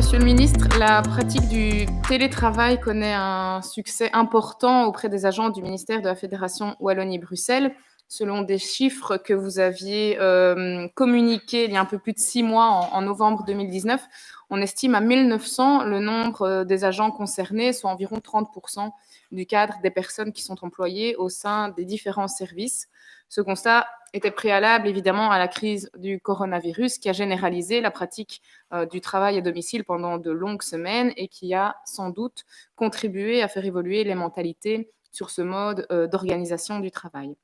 Monsieur le ministre, la pratique du télétravail connaît un succès important auprès des agents du ministère de la Fédération Wallonie-Bruxelles. Selon des chiffres que vous aviez communiqués il y a un peu plus de 6 mois, en novembre 2019, on estime à 1900 le nombre des agents concernés, soit environ 30% du cadre des personnes qui sont employées au sein des différents services. Ce constat était préalable évidemment à la crise du coronavirus qui a généralisé la pratique du travail à domicile pendant de longues semaines et qui a sans doute contribué à faire évoluer les mentalités sur ce mode d'organisation du travail.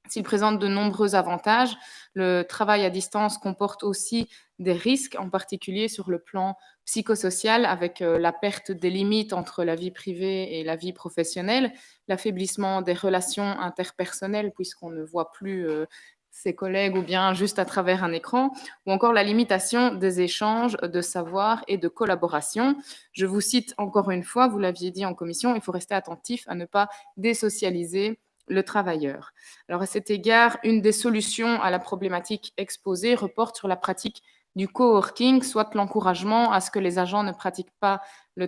S'il présente de nombreux avantages, le travail à distance comporte aussi des risques, en particulier sur le plan psychosocial, avec la perte des limites entre la vie privée et la vie professionnelle, l'affaiblissement des relations interpersonnelles, puisqu'on ne voit plus ses collègues ou bien juste à travers un écran, ou encore la limitation des échanges de savoir et de collaboration. Je vous cite encore une fois, vous l'aviez dit en commission, il faut rester attentif à ne pas désocialiser le travailleur. Alors à cet égard, une des solutions à la problématique exposée reporte sur la pratique du coworking, soit l'encouragement à ce que les agents ne pratiquent pas le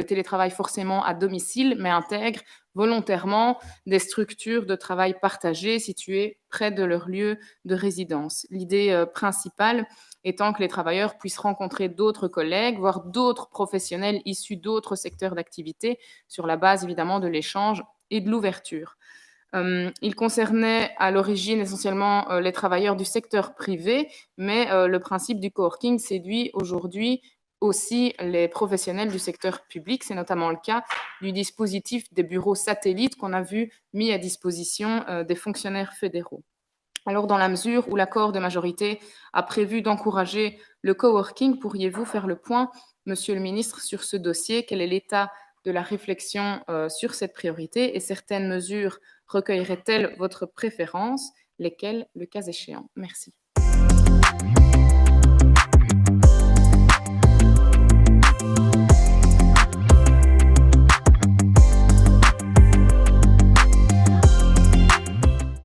télétravail forcément à domicile, mais intègrent volontairement des structures de travail partagées situées près de leur lieu de résidence. L'idée principale étant que les travailleurs puissent rencontrer d'autres collègues, voire d'autres professionnels issus d'autres secteurs d'activité, sur la base évidemment de l'échange et de l'ouverture. Il concernait à l'origine essentiellement les travailleurs du secteur privé, mais le principe du coworking séduit aujourd'hui aussi les professionnels du secteur public. C'est notamment le cas du dispositif des bureaux satellites qu'on a vu mis à disposition des fonctionnaires fédéraux. Alors, dans la mesure où l'accord de majorité a prévu d'encourager le coworking, pourriez-vous faire le point, Monsieur le ministre, sur ce dossier? Quel est l'état de la réflexion sur cette priorité et certaines mesures recueilleraient-elles votre préférence? Lesquelles, le cas échéant? Merci.